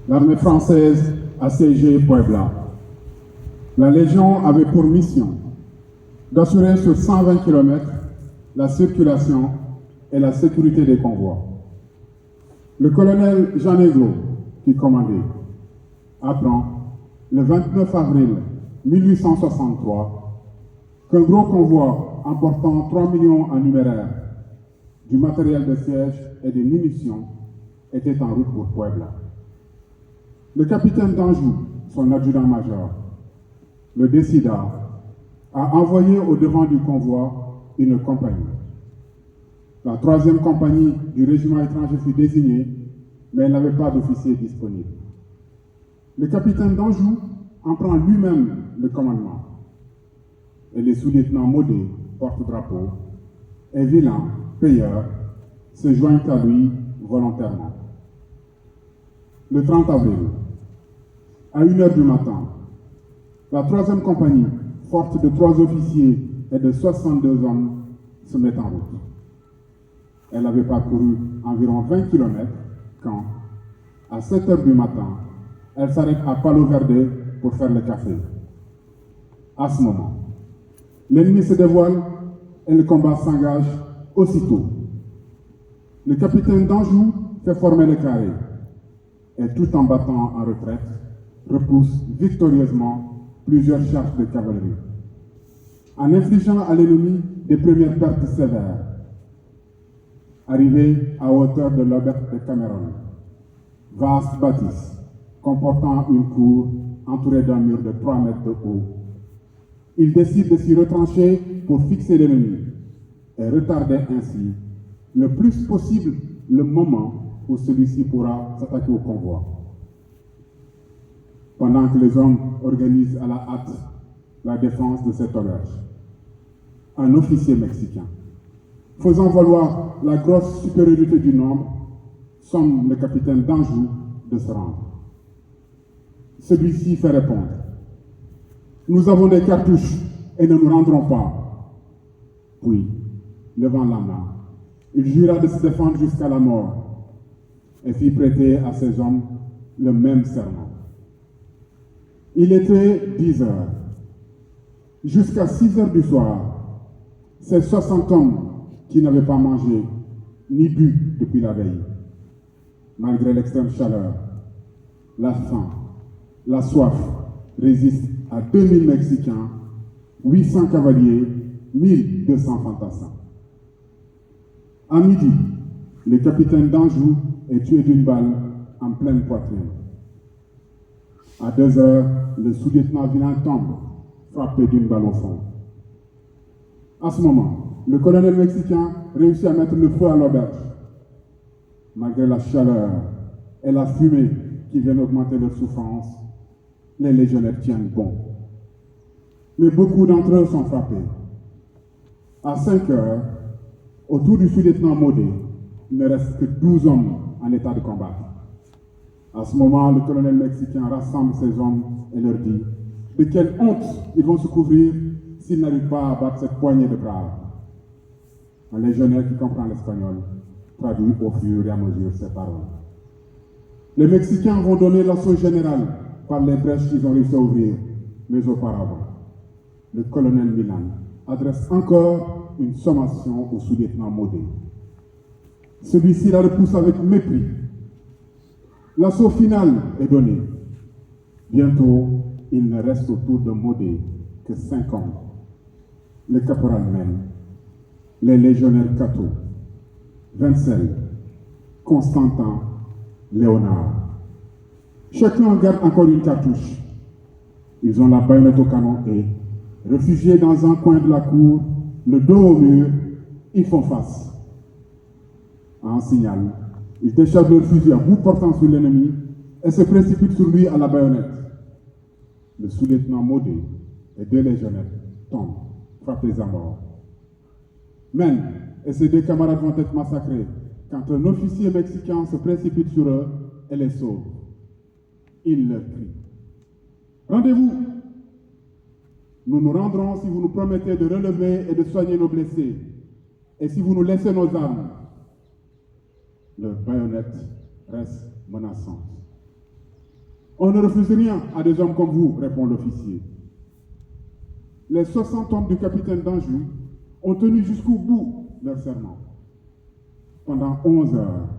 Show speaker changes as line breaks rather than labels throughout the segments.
l'armée française assiégeait Puebla. La Légion avait pour mission d'assurer sur 120 km la circulation et la sécurité des convois. Le colonel Jean Negro, qui commandait, apprend le 29 avril 1863 qu'un gros convoi emportant 3 millions en numéraire du matériel de siège et des munitions était en route pour Puebla. Le capitaine d'Anjou, son adjudant-major, le décida à envoyer au devant du convoi une compagnie. La 3e compagnie du régiment étranger fut désignée, mais elle n'avait pas d'officier disponible. Le capitaine d'Anjou en prend lui-même le commandement. Et les sous-lieutenants Modé, porte-drapeau, et Villain, payeur, se joignent à lui volontairement. Le 30 avril, à 1h du matin, la 3e compagnie, forte de 3 officiers et de 62 hommes, se met en route. Elle avait parcouru environ 20 km quand, à 7h du matin, elle s'arrête à Palo Verde pour faire le café. À ce moment, l'ennemi se dévoile et le combat s'engage aussitôt. Le capitaine d'Anjou fait former le carré et, tout en battant en retraite, repousse victorieusement plusieurs charges de cavalerie, en infligeant à l'ennemi des premières pertes sévères. Arrivé à hauteur de l'auberge de Cameron, vaste bâtisse comportant une cour entourée d'un mur de 3 mètres de haut, il décide de s'y retrancher pour fixer l'ennemi et retarder ainsi le plus possible le moment où celui-ci pourra s'attaquer au convoi. Pendant que les hommes organisent à la hâte la défense de cette auberge, un officier mexicain, faisant valoir la grosse supériorité du nombre, somme le capitaine d'Anjou de se rendre. Celui-ci fait répondre: « Nous avons des cartouches et ne nous rendrons pas. » Puis, levant la main, il jura de se défendre jusqu'à la mort et fit prêter à ses hommes le même serment. Il était 10 heures. Jusqu'à 6 heures du soir, ces 60 hommes qui n'avaient pas mangé ni bu depuis la veille, malgré l'extrême chaleur, la faim, la soif, résistent à 2000 Mexicains, 800 cavaliers, 1200 fantassins. À midi, le capitaine d'Anjou est tué d'une balle en pleine poitrine. À 2 heures, le sous-lieutenant Villain tombe, frappé d'une balle au fond. À ce moment, le colonel mexicain réussit à mettre le feu à l'auberge. Malgré la chaleur et la fumée qui viennent augmenter leur souffrance, les légionnaires tiennent bon. Mais beaucoup d'entre eux sont frappés. À 5 heures, autour du sous-lieutenant Modé, il ne reste que 12 hommes en état de combat. À ce moment, le colonel mexicain rassemble ses hommes et leur dit de quelle honte ils vont se couvrir s'ils n'arrivent pas à battre cette poignée de braves. Un légionnaire qui comprend l'espagnol traduit au fur et à mesure ces paroles. Les Mexicains vont donner l'assaut général par les brèches qu'ils ont réussi à ouvrir, mais auparavant, le colonel Milan adresse encore une sommation au sous-lieutenant Modé. Celui-ci la repousse avec mépris. L'assaut final est donné. Bientôt, il ne reste autour de Modé que 5 hommes. Le caporal même, les légionnaires Cato, Vincel, Constantin, Léonard. Chacun garde encore une cartouche. Ils ont la baïonnette au canon et, réfugiés dans un coin de la cour, le dos au mur, ils font face. À un signal, ils déchargent leur fusil à bout portant sur l'ennemi et se précipitent sur lui à la baïonnette. Le sous-lieutenant Modé et 2 légionnaires tombent, frappés à mort. Men et ses 2 camarades vont être massacrés quand un officier mexicain se précipite sur eux et les sauve. Il leur crie: « Rendez-vous! Nous nous rendrons si vous nous promettez de relever et de soigner nos blessés, et si vous nous laissez nos armes. » Leur baïonnette reste menaçante. On ne refuse rien à des hommes comme vous, répond l'officier. Les 60 hommes du capitaine d'Anjou ont tenu jusqu'au bout leur serment. Pendant 11 heures,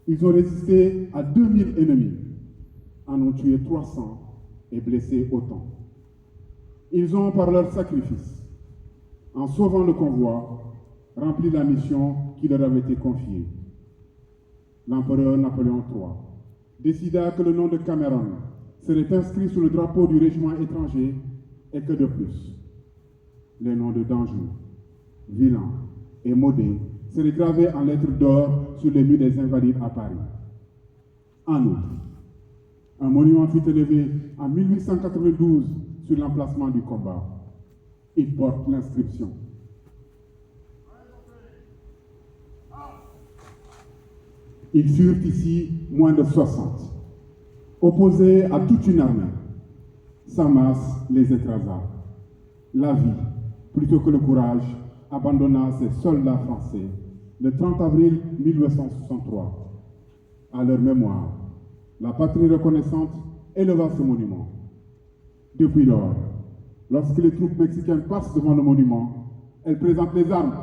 ils ont résisté à 2000 ennemis, en ont tué 300 et blessé autant. Ils ont, par leur sacrifice, en sauvant le convoi, rempli la mission qui leur avait été confiée. L'empereur Napoléon III décida que le nom de Cameron serait inscrit sur le drapeau du régiment étranger et que de plus, les noms de Danjou, Vilan et Modé seraient gravés en lettres d'or sur les murs des Invalides à Paris. En outre, un monument fut élevé en 1892 sur l'emplacement du combat. Il porte l'inscription: ils furent ici moins de 60, opposés à toute une armée. Sa masse les écrasa. La vie, plutôt que le courage, abandonna ses soldats français le 30 avril 1863. À leur mémoire, la patrie reconnaissante éleva ce monument. Depuis lors, lorsque les troupes mexicaines passent devant le monument, elles présentent les armes